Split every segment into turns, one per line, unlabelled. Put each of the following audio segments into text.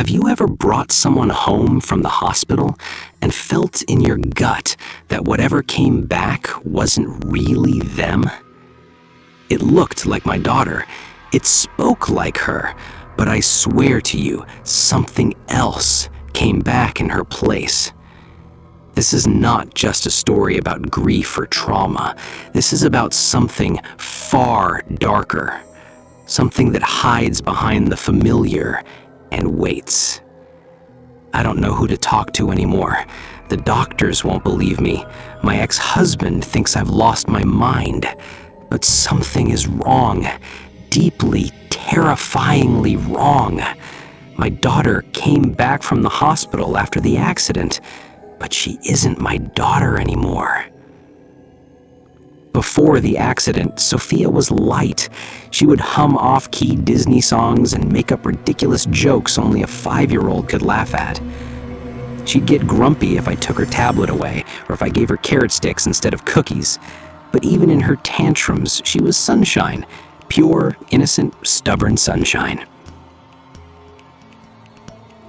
Have you ever brought someone home from the hospital and felt in your gut that whatever came back wasn't really them? It looked like my daughter. It spoke like her. But I swear to you, something else came back in her place. This is not just a story about grief or trauma. This is about something far darker. Something that hides behind the familiar and waits. I don't know who to talk to anymore. The doctors won't believe me. My ex-husband thinks I've lost my mind. But something is wrong. Deeply, terrifyingly wrong. My daughter came back from the hospital after the accident, but she isn't my daughter anymore. Before the accident, Sophia was light. She would hum off-key Disney songs and make up ridiculous jokes only a 5-year-old could laugh at. She'd get grumpy if I took her tablet away, or if I gave her carrot sticks instead of cookies. But even in her tantrums, she was sunshine. Pure, innocent, stubborn sunshine.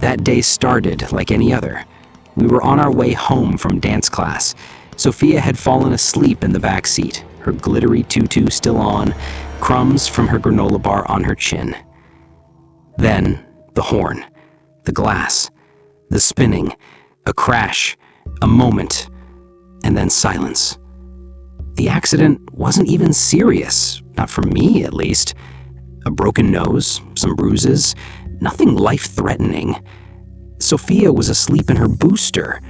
That day started like any other. We were on our way home from dance class. Sophia had fallen asleep in the back seat, her glittery tutu still on, crumbs from her granola bar on her chin. Then, the horn, the glass, the spinning, a crash, a moment, and then silence. The accident wasn't even serious, not for me at least. A broken nose, some bruises, nothing life-threatening. Sophia was asleep in her booster.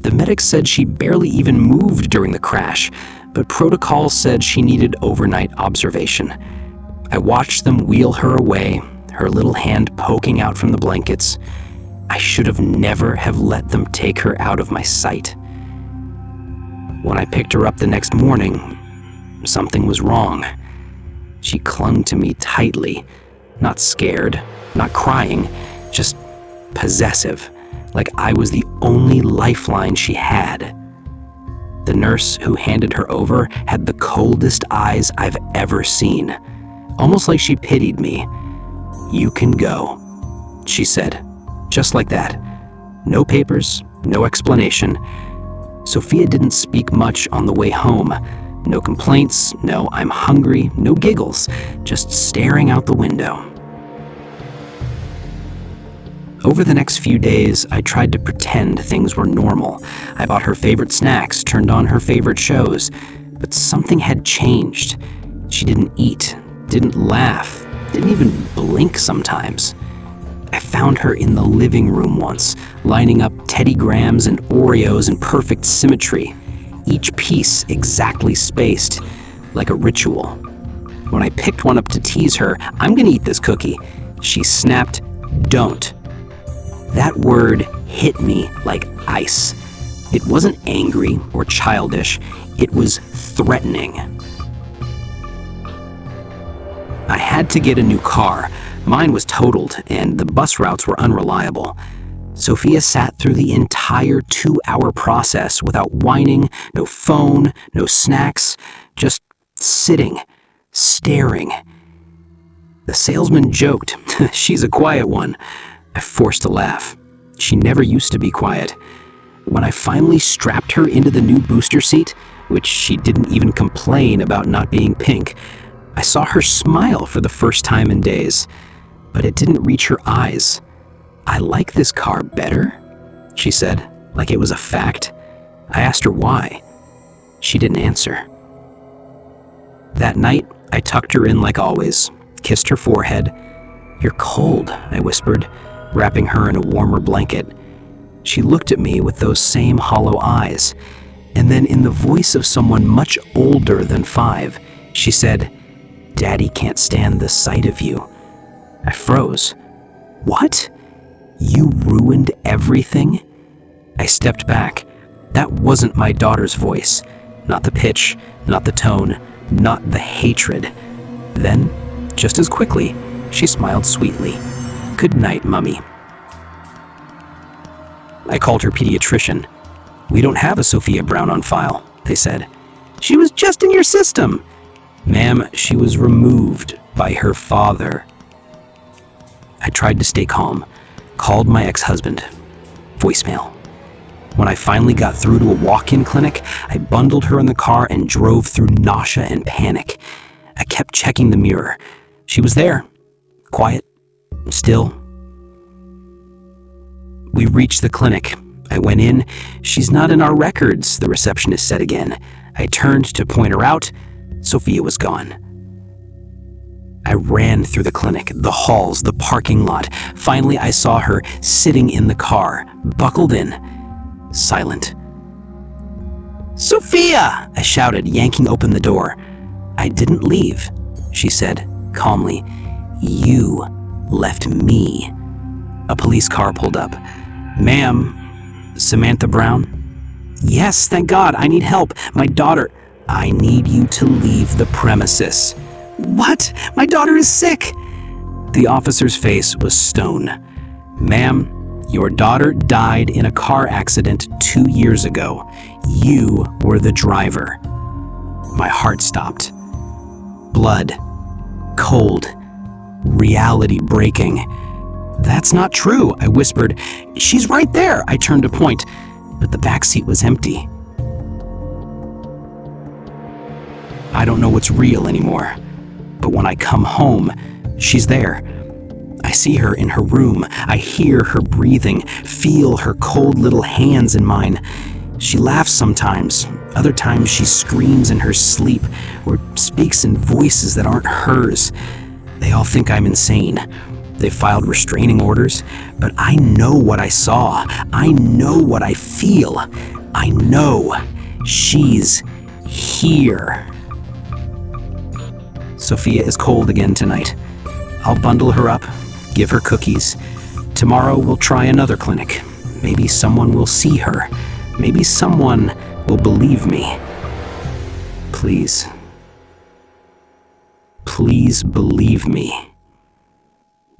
The medics said she barely even moved during the crash, but protocol said she needed overnight observation. I watched them wheel her away, her little hand poking out from the blankets. I should have never have let them take her out of my sight. When I picked her up the next morning, something was wrong. She clung to me tightly, not scared, not crying, just possessive, like I was the only lifeline she had. The nurse who handed her over had the coldest eyes I've ever seen, almost like she pitied me. "You can go," she said, just like that. No papers, no explanation. Sophia didn't speak much on the way home. No complaints, no "I'm hungry," no giggles, just staring out the window. Over the next few days, I tried to pretend things were normal. I bought her favorite snacks, turned on her favorite shows, but something had changed. She didn't eat, didn't laugh, didn't even blink sometimes. I found her in the living room once, lining up Teddy Grahams and Oreos in perfect symmetry, each piece exactly spaced, like a ritual. When I picked one up to tease her, "I'm gonna eat this cookie," she snapped, "Don't." That word hit me like ice. It wasn't angry or childish, it was threatening. I had to get a new car. Mine was totaled, and the bus routes were unreliable. Sophia sat through the entire 2-hour process without whining, no phone, no snacks, just sitting, staring. The salesman joked, "She's a quiet one." I forced a laugh. She never used to be quiet. When I finally strapped her into the new booster seat, which she didn't even complain about not being pink, I saw her smile for the first time in days, but it didn't reach her eyes. "I like this car better," she said, like it was a fact. I asked her why. She didn't answer. That night, I tucked her in like always, kissed her forehead. "You're cold," I whispered, wrapping her in a warmer blanket. She looked at me with those same hollow eyes, and then in the voice of someone much older than 5, she said, "Daddy can't stand the sight of you." I froze. "What? You ruined everything?" I stepped back. That wasn't my daughter's voice. Not the pitch, not the tone, not the hatred. Then, just as quickly, she smiled sweetly. "Good night, Mummy." I called her pediatrician. "We don't have a Sophia Brown on file," they said. "She was just in your system." "Ma'am, she was removed by her father." I tried to stay calm. Called my ex-husband. Voicemail. When I finally got through to a walk-in clinic, I bundled her in the car and drove through nausea and panic. I kept checking the mirror. She was there. Quiet. Still. We reached the clinic. I went in. She's not in our records, the receptionist said again. I turned to point her out. Sophia was gone. I ran through the clinic, the halls, the parking lot. Finally, I saw her sitting in the car, buckled in, silent. "Sophia!" I shouted, yanking open the door. "I didn't leave," she said calmly. "You left me." A police car pulled up. "Ma'am, Samantha Brown?" "Yes, thank God. I need help. My daughter—" "I need you to leave the premises." "What? My daughter is sick." The officer's face was stone. "Ma'am, your daughter died in a car accident 2 years ago. You were the driver." My heart stopped. Blood. Cold. Reality breaking. "That's not true," I whispered. "She's right there." I turned to point, but the backseat was empty. I don't know what's real anymore, but when I come home, she's there. I see her in her room. I hear her breathing, feel her cold little hands in mine. She laughs sometimes. Other times she screams in her sleep or speaks in voices that aren't hers. They all think I'm insane. They filed restraining orders, but I know what I saw. I know what I feel. I know she's here. Sophia is cold again tonight. I'll bundle her up, give her cookies. Tomorrow we'll try another clinic. Maybe someone will see her. Maybe someone will believe me. Please. Please believe me.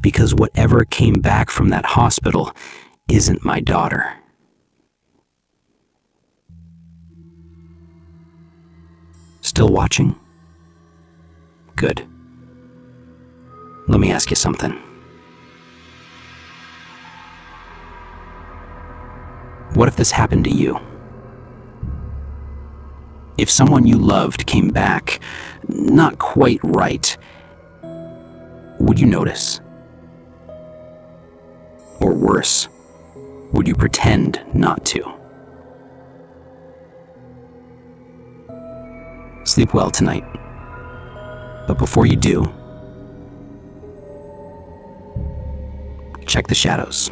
Because whatever came back from that hospital isn't my daughter. Still watching? Good. Let me ask you something. What if this happened to you? If someone you loved came back not quite right, would you notice? Or worse, would you pretend not to? Sleep well tonight. But before you do, check the shadows.